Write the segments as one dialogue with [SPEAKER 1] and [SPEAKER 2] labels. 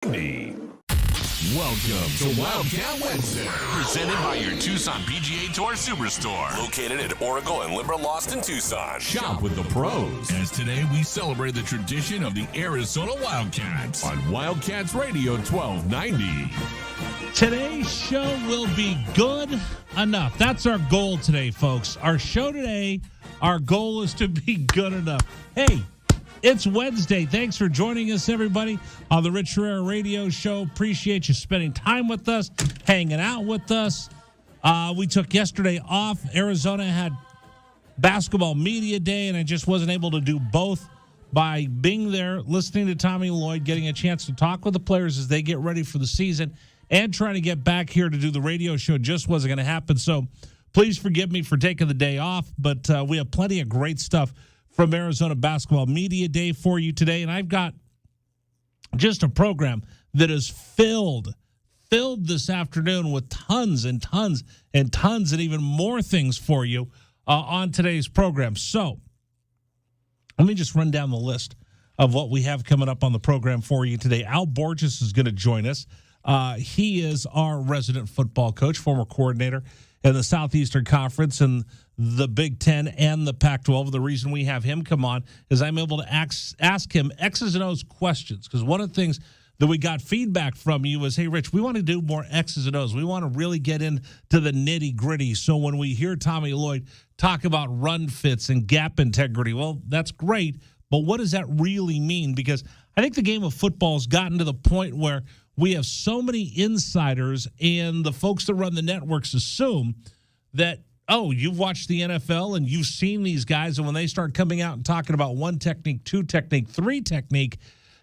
[SPEAKER 1] Welcome to Wildcat Wednesday, presented by your Tucson PGA Tour Superstore, located at Oracle and Liberal Lost in Tucson. Shop with the pros, as today we celebrate the tradition of the Arizona Wildcats on Wildcats Radio 1290.
[SPEAKER 2] Today's show will be good enough. That's our goal today, folks. Our show today, our goal is to be good enough. Hey, it's Wednesday. Thanks for joining us, everybody, on the Rich Herrera Radio Show. Appreciate you spending time with us, hanging out with us. We took yesterday off. Arizona had basketball media day, and I just wasn't able to do both by being there, listening to Tommy Lloyd, getting a chance to talk with the players as they get ready for the season, and trying to get back here to do the radio show. Just wasn't going to happen. So please forgive me for taking the day off, but we have plenty of great stuff from Arizona Basketball Media Day for you today. And I've got just a program that is filled this afternoon with tons and tons and tons and even more things for you on today's program. So let me just run down the list of what we have coming up on the program for you today. Al Borges is going to join us. He is our resident football coach, former coordinator in the Southeastern Conference and the Big Ten and the Pac-12. The reason we have him come on is I'm able to ask him X's and O's questions, because one of the things that we got feedback from you was, hey, Rich, we want to do more X's and O's. We want to really get into the nitty-gritty. So when we hear Tommy Lloyd talk about run fits and gap integrity, well, that's great, but what does that really mean? Because I think the game of football has gotten to the point where we have so many insiders, and the folks that run the networks assume that, oh, you've watched the NFL and you've seen these guys, and when they start coming out and talking about one technique, two technique, three technique,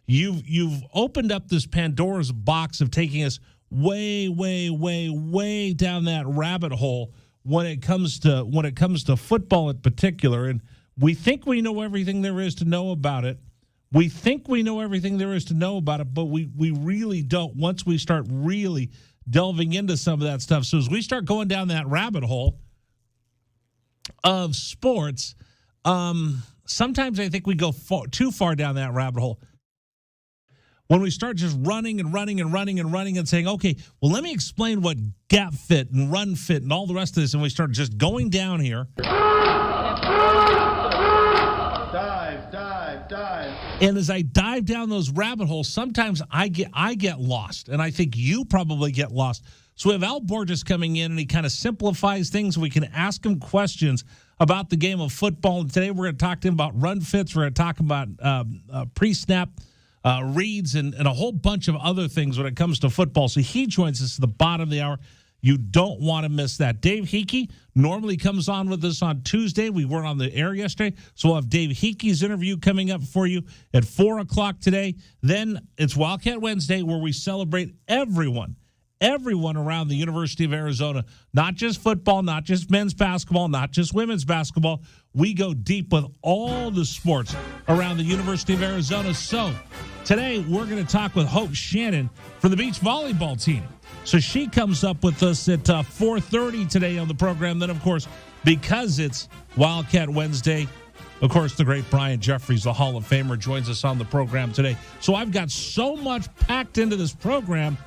[SPEAKER 2] you've opened up this Pandora's box of taking us way, way, way, way down that rabbit hole when it comes to football in particular. And we think we know everything there is to know about it. We think we know everything there is to know about it, but we really don't once we start really delving into some of that stuff. So as we start going down that rabbit hole of sports, sometimes I think we go too far down that rabbit hole. When we start just running and saying, okay, well, let me explain what gap fit and run fit and all the rest of this, and we start just going down here. Dive. And as I dive down those rabbit holes, sometimes I get lost, and I think you probably get lost. So we have Al Borges coming in, and he kind of simplifies things. We can ask him questions about the game of football. And today we're going to talk to him about run fits. We're going to talk about pre-snap reads and a whole bunch of other things when it comes to football. So he joins us at the bottom of the hour. You don't want to miss that. Dave Hickey normally comes on with us on Tuesday. We weren't on the air yesterday, so we'll have Dave Hickey's interview coming up for you at 4 o'clock today. Then it's Wildcat Wednesday, where we celebrate everyone around the University of Arizona, not just football, not just men's basketball, not just women's basketball. We go deep with all the sports around the University of Arizona. So today we're going to talk with Hope Shannon from the beach volleyball team. So she comes up with us at 4:30 today on the program. Then, of course, because it's Wildcat Wednesday, of course, the great Brian Jeffries, the Hall of Famer, joins us on the program today. So I've got so much packed into this program,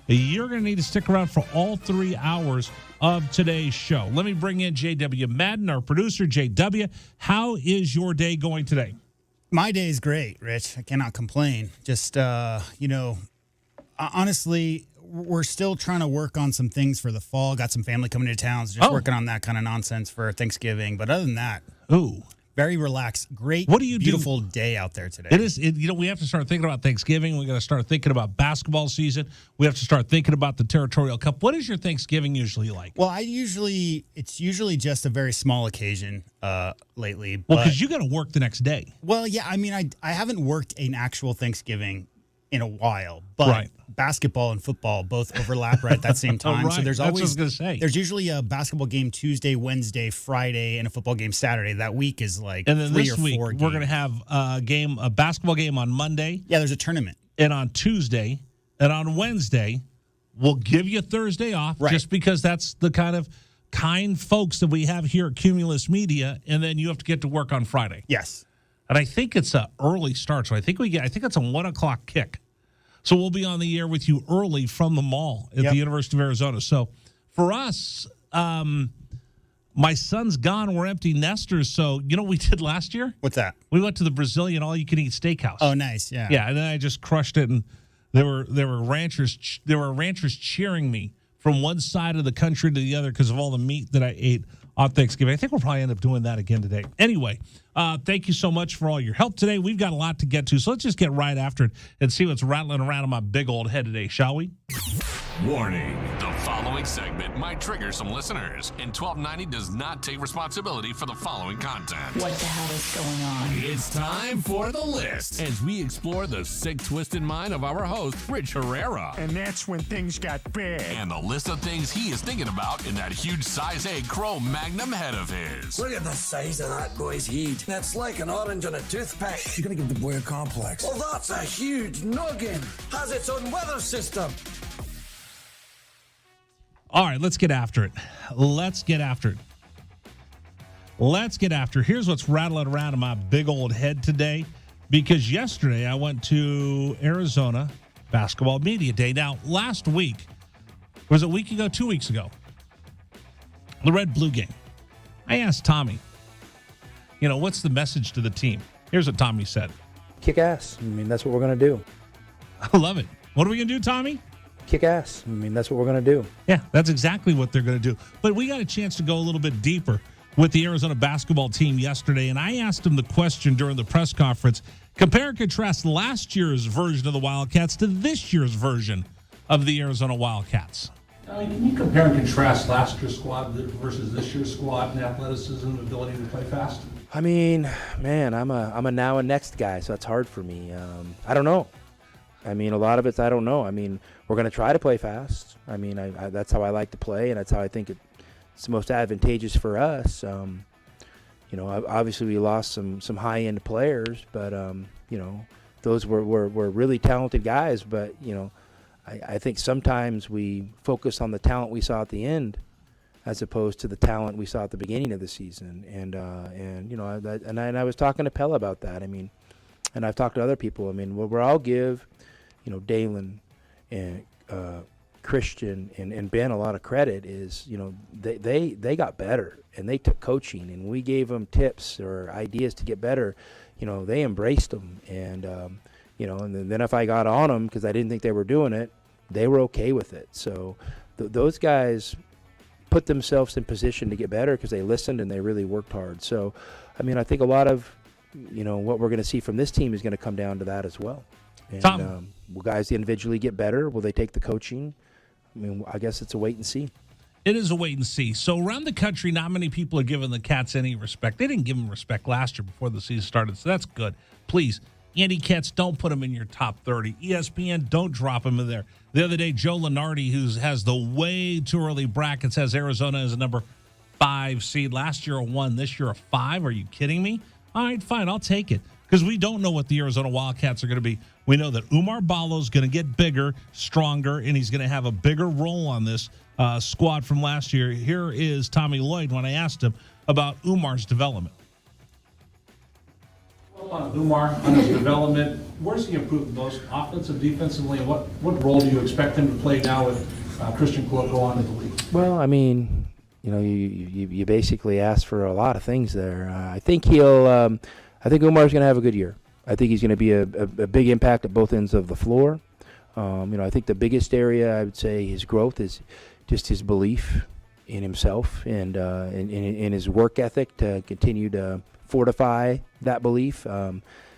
[SPEAKER 2] you're going to need to stick around for all 3 hours of today's show. Let me bring in J.W. Madden, our producer. J.W., how is your day going today?
[SPEAKER 3] My day is great, Rich. I cannot complain. Just, honestly, we're still trying to work on some things for the fall. Got some family coming to town, so just working on that kind of nonsense for Thanksgiving. But other than that, very relaxed. Great, beautiful day out there today.
[SPEAKER 2] It is. We have to start thinking about Thanksgiving. We got to start thinking about basketball season. We have to start thinking about the Territorial Cup. What is your Thanksgiving usually like?
[SPEAKER 3] Well, it's usually just a very small occasion lately.
[SPEAKER 2] Well, because you got to work the next day.
[SPEAKER 3] Well, yeah. I mean, I haven't worked an actual Thanksgiving in a while, but basketball and football both overlap right at that same time. So there's always there's usually a basketball game Tuesday, Wednesday, Friday, and a football game Saturday. That week is like
[SPEAKER 2] and then
[SPEAKER 3] 3
[SPEAKER 2] this
[SPEAKER 3] or 4
[SPEAKER 2] week,
[SPEAKER 3] games.
[SPEAKER 2] We're going to have a basketball game on Monday.
[SPEAKER 3] Yeah, there's a tournament.
[SPEAKER 2] And on Tuesday, and on Wednesday, we'll give you Thursday off just because that's the kind folks that we have here at Cumulus Media, and then you have to get to work on Friday.
[SPEAKER 3] Yes.
[SPEAKER 2] And I think it's an early start, so I think it's a 1 o'clock kick. So we'll be on the air with you early from the mall at the University of Arizona. So for us, my son's gone. We're empty nesters. So you know what we did last year?
[SPEAKER 3] What's that?
[SPEAKER 2] We went to the Brazilian all-you-can-eat steakhouse.
[SPEAKER 3] Oh, nice. Yeah.
[SPEAKER 2] Yeah, and then I just crushed it, and there were ranchers cheering me from one side of the country to the other because of all the meat that I ate on Thanksgiving. I think we'll probably end up doing that again today. Anyway, thank you so much for all your help today. We've got a lot to get to, so let's just get right after it and see what's rattling around in my big old head today, shall we?
[SPEAKER 1] Warning. The following segment might trigger some listeners, and 1290 does not take responsibility for the following content.
[SPEAKER 4] What the hell is going on?
[SPEAKER 1] It's time for the list as we explore the sick, twisted mind of our host, Rich Herrera.
[SPEAKER 5] And that's when things got bad.
[SPEAKER 1] And the list of things he is thinking about in that huge size 8 Chrome Magnum head of his.
[SPEAKER 6] Look at the size of that boy's head. That's like an orange on a toothpick.
[SPEAKER 7] You're gonna give the boy a complex.
[SPEAKER 6] Well, that's a huge noggin. Has its own weather system.
[SPEAKER 2] All right, let's get after it. Here's what's rattling around in my big old head today, because yesterday I went to Arizona Basketball Media Day. Now, last week, was it a week ago, 2 weeks ago, the Red-Blue game. I asked Tommy, what's the message to the team? Here's what Tommy said.
[SPEAKER 8] Kick ass. I mean, that's what we're going to do.
[SPEAKER 2] I love it. What are we going to do, Tommy?
[SPEAKER 8] Kick ass. I mean, that's what we're going to do.
[SPEAKER 2] Yeah, that's exactly what they're going to do. But we got a chance to go a little bit deeper with the Arizona basketball team yesterday, and I asked him the question during the press conference, compare and contrast last year's version of the Wildcats to this year's version of the Arizona Wildcats.
[SPEAKER 9] Can you compare and contrast last year's squad versus this year's squad in athleticism and ability to play fast?
[SPEAKER 8] I mean, man, I'm a now and next guy, so it's hard for me. I don't know. I mean, a lot of it's I don't know. I mean, we're going to try to play fast. I mean, I that's how I like to play, and that's how I think it's the most advantageous for us. Obviously we lost some high-end players, but, those were really talented guys. But, I think sometimes we focus on the talent we saw at the end as opposed to the talent we saw at the beginning of the season. And I was talking to Pella about that. I mean, and I've talked to other people. I mean, where I'll give, Dalen and Christian and Ben a lot of credit is, they got better and they took coaching and we gave them tips or ideas to get better. They embraced them and then if I got on them because I didn't think they were doing it, they were okay with it. So those guys put themselves in position to get better because they listened and they really worked hard. So, I mean, I think a lot of, what we're going to see from this team is going to come down to that as well. And will guys individually get better? Will they take the coaching? I mean, I guess it's a wait and see.
[SPEAKER 2] It is a wait and see. So around the country, not many people are giving the Cats any respect. They didn't give them respect last year before the season started, so that's good. Please, Andy Cats, don't put them in your top 30. ESPN, don't drop them in there. The other day, Joe Lenardi, who has the way too early brackets, has Arizona as a number 5 seed. Last year a 1, this year a 5. Are you kidding me? All right, fine, I'll take it. Because we don't know what the Arizona Wildcats are going to be. We know that Umar Ballo's going to get bigger, stronger, and he's going to have a bigger role on this squad from last year. Here is Tommy Lloyd when I asked him about Umar's development.
[SPEAKER 9] Well, on Umar, on his development, where's he improved the most, offensive, defensively, and what role do you expect him to play now with Christian Cuoco on in the league?
[SPEAKER 8] Well, I mean, you basically asked for a lot of things there. I think Umar's going to have a good year. I think he's going to be a big impact at both ends of the floor. I think the biggest area I would say his growth is just his belief in himself and in his work ethic to continue to fortify that belief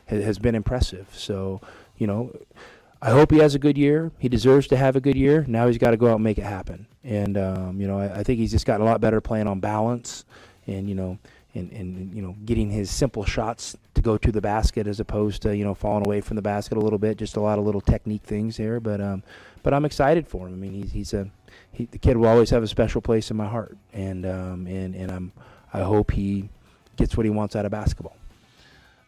[SPEAKER 8] has been impressive. So, I hope he has a good year. He deserves to have a good year. Now he's got to go out and make it happen. And, I think he's just gotten a lot better playing on balance and, and getting his simple shots to go to the basket as opposed to, falling away from the basket a little bit, just a lot of little technique things there. But I'm excited for him. I mean, the kid will always have a special place in my heart. And I hope he gets what he wants out of basketball.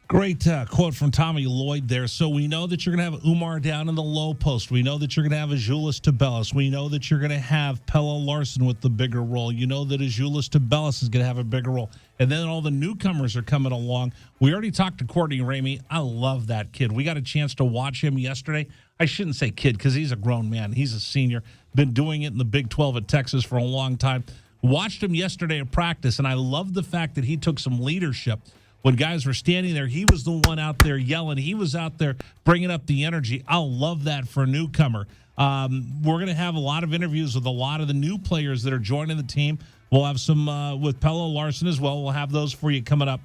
[SPEAKER 2] Great quote from Tommy Lloyd there. So we know that you're going to have Umar down in the low post. We know that you're going to have Azuolas Tubelis. We know that you're going to have Pella Larson with the bigger role. You know that Azuolas Tubelis is going to have a bigger role. And then all the newcomers are coming along. We already talked to Courtney Ramey. I love that kid. We got a chance to watch him yesterday. I shouldn't say kid because he's a grown man. He's a senior. Been doing it in the Big 12 at Texas for a long time. Watched him yesterday at practice, and I love the fact that he took some leadership. When guys were standing there, he was the one out there yelling. He was out there bringing up the energy. I love that for a newcomer. We're going to have a lot of interviews with a lot of the new players that are joining the team. We'll have some with Pella Larson as well. We'll have those for you coming up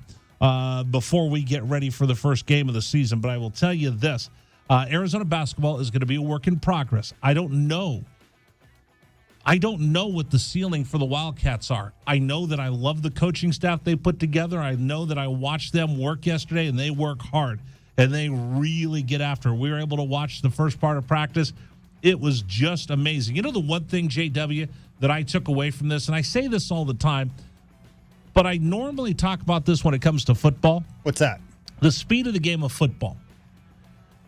[SPEAKER 2] before we get ready for the first game of the season. But I will tell you this, Arizona basketball is going to be a work in progress. I don't know what the ceiling for the Wildcats are. I know that I love the coaching staff they put together. I know that I watched them work yesterday, and they work hard, and they really get after it. We were able to watch the first part of practice. It was just amazing. You know the one thing, JW, that I took away from this, and I say this all the time, but I normally talk about this when it comes to football.
[SPEAKER 3] What's that?
[SPEAKER 2] The speed of the game of football.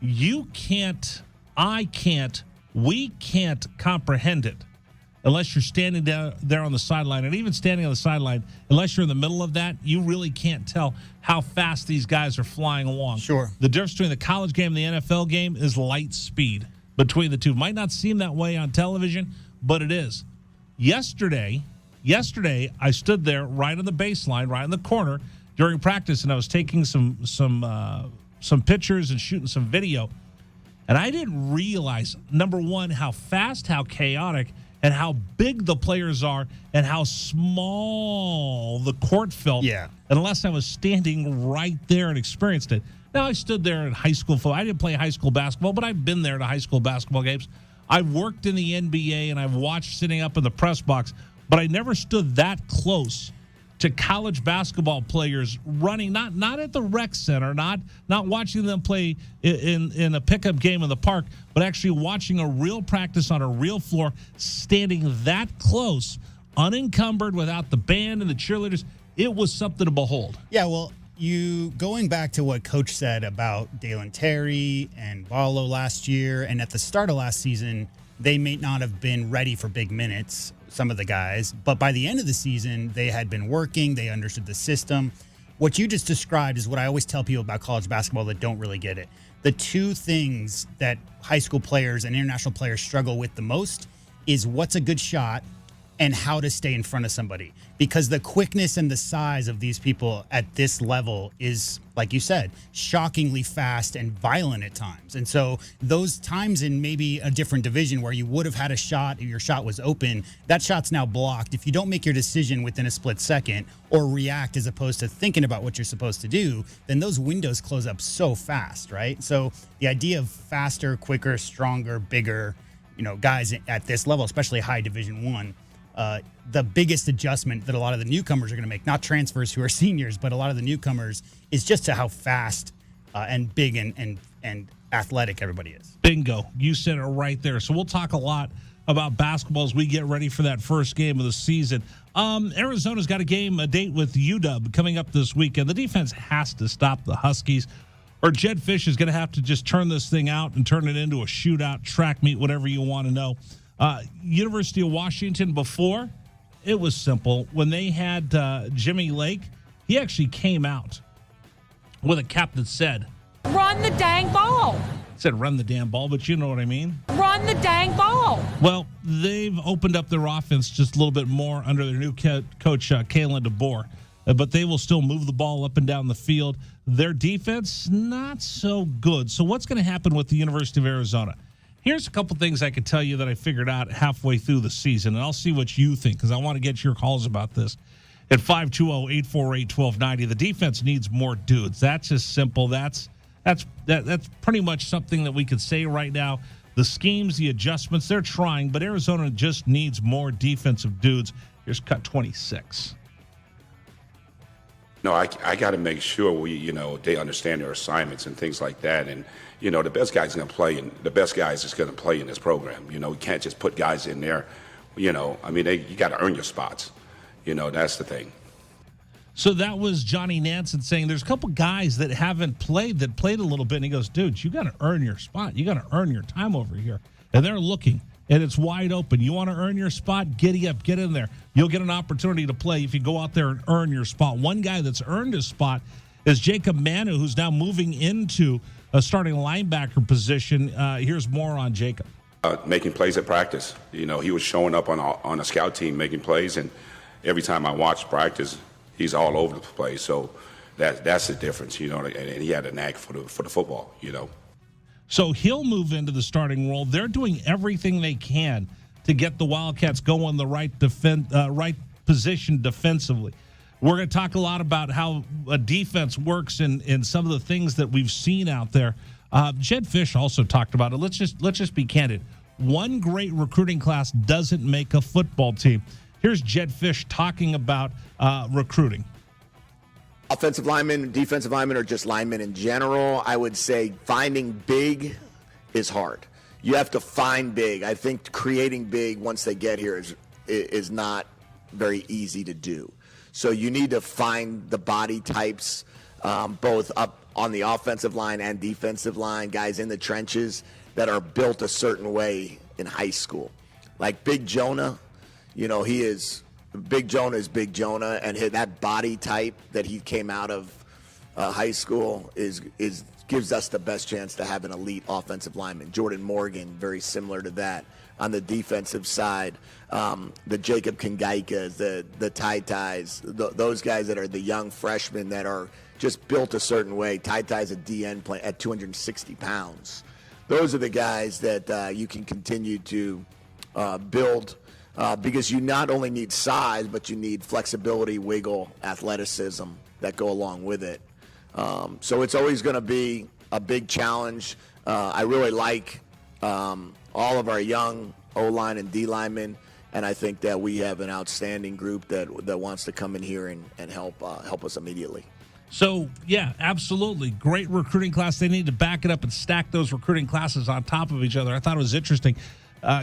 [SPEAKER 2] You can't, I can't, we can't comprehend it unless you're standing down there on the sideline. And even standing on the sideline, unless you're in the middle of that, you really can't tell how fast these guys are flying along.
[SPEAKER 3] Sure.
[SPEAKER 2] The difference between the college game and the NFL game is light speed between the two. Might not seem that way on television, but it is. Yesterday, I stood there right on the baseline, right in the corner during practice, and I was taking some pictures and shooting some video. And I didn't realize, number one, how fast, how chaotic, and how big the players are and how small the court felt unless I was standing right there and experienced it. Now, I stood there in high school football. I didn't play high school basketball, but I've been there to high school basketball games. I've worked in the NBA, and I've watched sitting up in the press box, but I never stood that close to college basketball players running, not at the rec center, not watching them play in a pickup game in the park, but actually watching a real practice on a real floor, standing that close, unencumbered, without the band and the cheerleaders. It was something to behold.
[SPEAKER 3] Yeah, well, going back to what Coach said about Dalen Terry and Ballo last year, and at the start of last season, they may not have been ready for big minutes, some of the guys, but by the end of the season, they had been working, they understood the system. What you just described is what I always tell people about college basketball that don't really get it. The two things that high school players and international players struggle with the most is what's a good shot and how to stay in front of somebody. Because the quickness and the size of these people at this level is, like you said, shockingly fast and violent at times. And so those times in maybe a different division where you would have had a shot, your shot was open, that shot's now blocked. If you don't make your decision within a split second or react as opposed to thinking about what you're supposed to do, then those windows close up so fast, right? So the idea of faster, quicker, stronger, bigger, guys at this level, especially high Division I, the biggest adjustment that a lot of the newcomers are going to make, not transfers who are seniors, but a lot of the newcomers, is just to how fast and big and athletic everybody is.
[SPEAKER 2] Bingo. You said it right there. So we'll talk a lot about basketball as we get ready for that first game of the season. Arizona's got a date with UW coming up this weekend. The defense has to stop the Huskies, or Jed Fish is going to have to just turn this thing out and turn it into a shootout, track meet, whatever you want to know. University of Washington, before, it was simple. When they had Jimmy Lake, he actually came out with a cap that said,
[SPEAKER 7] "Run the dang ball."
[SPEAKER 2] It said run the damn ball, but you know what I mean.
[SPEAKER 7] Run the dang ball.
[SPEAKER 2] Well, they've opened up their offense just a little bit more under their new coach, Kalen DeBoer. But they will still move the ball up and down the field. Their defense, not so good. So what's going to happen with the University of Arizona? Here's a couple things I could tell you that I figured out halfway through the season, and I'll see what you think because I want to get your calls about this. At 520-848-1290, the defense needs more dudes. That's just simple. That's pretty much something that we could say right now. The schemes, the adjustments, they're trying, but Arizona just needs more defensive dudes. Here's cut 26.
[SPEAKER 10] No, I got to make sure they understand their assignments and things like that. And, the best guys going to play, and the best guys is going to play in this program. You can't just put guys in there. You got to earn your spots. That's the thing.
[SPEAKER 2] So that was Johnny Nansen saying there's a couple guys that haven't played that played a little bit. And he goes, dude, you got to earn your spot. You got to earn your time over here. And they're looking, and it's wide open. You want to earn your spot? Giddy up. Get in there. You'll get an opportunity to play if you go out there and earn your spot. One guy that's earned his spot is Jacob Manu, who's now moving into a starting linebacker position. Here's more on Jacob.
[SPEAKER 10] Making plays at practice. You know, he was showing up on a scout team making plays, and every time I watched practice, he's all over the place. So that's the difference, you know, and he had a knack for the football, you know.
[SPEAKER 2] So he'll move into the starting role. They're doing everything they can to get the Wildcats going the right position defensively. We're going to talk a lot about how a defense works and some of the things that we've seen out there. Jed Fish also talked about it. Let's just be candid. One great recruiting class doesn't make a football team. Here's Jed Fish talking about recruiting.
[SPEAKER 11] Offensive linemen, defensive linemen, or just linemen in general, I would say finding big is hard. You have to find big. I think creating big once they get here is not very easy to do. So you need to find the body types, both up on the offensive line and defensive line, guys in the trenches that are built a certain way in high school. Like Big Jonah, you know, Big Jonah is Big Jonah, and that body type that he came out of high school gives us the best chance to have an elite offensive lineman. Jordan Morgan, very similar to that. On the defensive side, the Jacob Kangaikas, the Tai-Tais, those guys that are the young freshmen that are just built a certain way. Tai-Tai's a DN play at 260 pounds. Those are the guys that you can continue to build because you not only need size, but you need flexibility, wiggle, athleticism that go along with it. So it's always going to be a big challenge. I really like all of our young O-line and D-linemen, and I think that we have an outstanding group that wants to come in here and help us immediately.
[SPEAKER 2] So, yeah, absolutely. Great recruiting class. They need to back it up and stack those recruiting classes on top of each other. I thought it was interesting.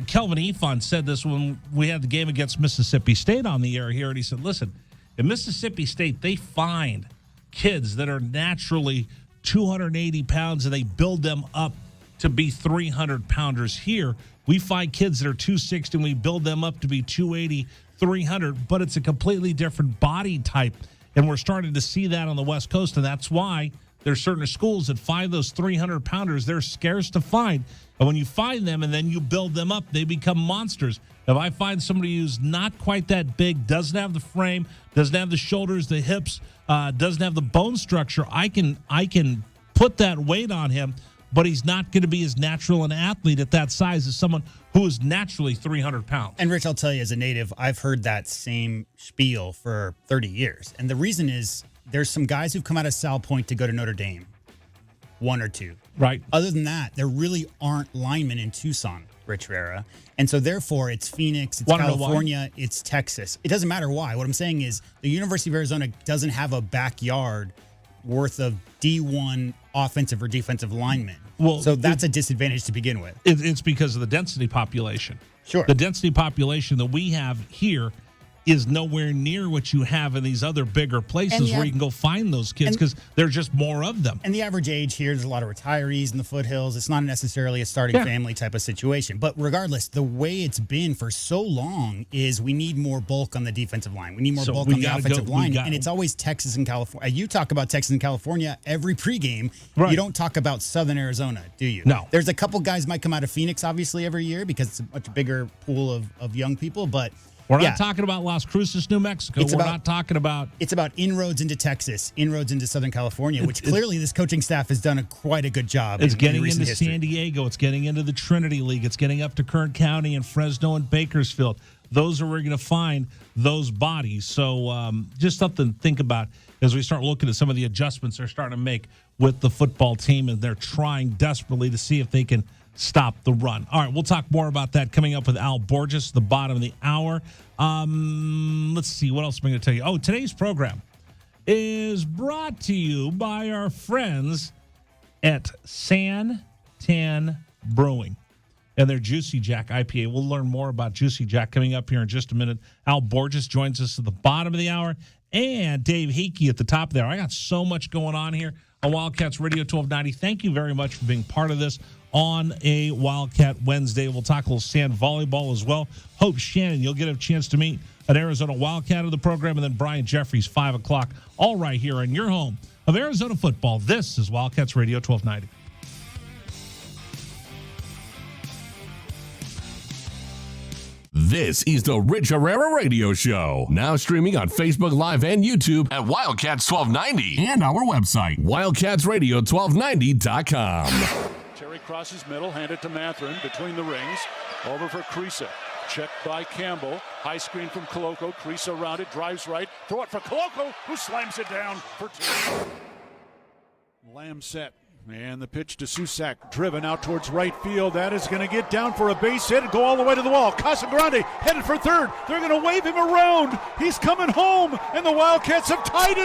[SPEAKER 2] Kelvin Efon said this when we had the game against Mississippi State on the air here, and he said, listen, in Mississippi State, they find kids that are naturally 280 pounds, and they build them up to be 300-pounders. Here, we find kids that are 260, and we build them up to be 280, 300, but it's a completely different body type. And we're starting to see that on the West Coast, and that's why there's certain schools that find those 300-pounders. They're scarce to find. And when you find them and then you build them up, they become monsters. If I find somebody who's not quite that big, doesn't have the frame, doesn't have the shoulders, the hips, doesn't have the bone structure, I can put that weight on him, but he's not going to be as natural an athlete at that size as someone who is naturally 300 pounds.
[SPEAKER 3] And Rich, I'll tell you, as a native, I've heard that same spiel for 30 years. And the reason is there's some guys who've come out of Sal Point to go to Notre Dame, one or two.
[SPEAKER 2] Right.
[SPEAKER 3] Other than that, there really aren't linemen in Tucson, Rich Rivera. And so therefore, it's Phoenix, it's California, it's Texas. It doesn't matter why. What I'm saying is the University of Arizona doesn't have a backyard worth of D1 offensive or defensive linemen. Well, so that's a disadvantage to begin with.
[SPEAKER 2] It's because of the density population.
[SPEAKER 3] Sure.
[SPEAKER 2] The density population that we have here is nowhere near what you have in these other bigger places where you can go find those kids because there's just more of them.
[SPEAKER 3] And the average age here, there's a lot of retirees in the foothills. It's not necessarily a starting family type of situation. But regardless, the way it's been for so long is we need more bulk on the defensive line. We need more bulk on the offensive line. And it's always Texas and California. You talk about Texas and California every pregame. Right. You don't talk about Southern Arizona, do you?
[SPEAKER 2] No.
[SPEAKER 3] There's a couple guys might come out of Phoenix, obviously, every year because it's a much bigger pool of young people. But
[SPEAKER 2] we're not talking about Las Cruces, New Mexico. We're not talking about...
[SPEAKER 3] It's about inroads into Texas, inroads into Southern California, which clearly this coaching staff has done quite a good job.
[SPEAKER 2] It's getting into San Diego. It's getting into the Trinity League. It's getting up to Kern County and Fresno and Bakersfield. Those are where we're going to find those bodies. So just something to think about as we start looking at some of the adjustments they're starting to make with the football team, and they're trying desperately to see if they can stop the run. All right, we'll talk more about that coming up with Al Borges at the bottom of the hour. Let's see, what else am I going to tell you? Oh, today's program is brought to you by our friends at San Tan Brewing and their Juicy Jack IPA. We'll learn more about Juicy Jack coming up here in just a minute. Al Borges joins us at the bottom of the hour. and Dave Hickey at the top there. I got so much going on here on Wildcats Radio 1290. Thank you very much for being part of this on a Wildcat Wednesday. We'll talk a little sand volleyball as well. Hope Shannon, you'll get a chance to meet an Arizona Wildcat of the program, and then Brian Jeffries, 5 o'clock, all right here on your home of Arizona football. This is Wildcats Radio 1290.
[SPEAKER 1] This is the Rich Herrera Radio Show. Now streaming on Facebook Live and YouTube at Wildcats 1290 and our website, wildcatsradio1290.com.
[SPEAKER 12] Terry crosses middle, hand it to Matherin between the rings. Over for Creasa. Checked by Campbell. High screen from Koloko. Creasa around it, drives right. Throw it for Koloko, who slams it down for 2. Lamb set. And the pitch to Susak, driven out towards right field. That is going to get down for a base hit and go all the way to the wall. Casagrande headed for third. They're going to wave him around. He's coming home, and the Wildcats have tied it up.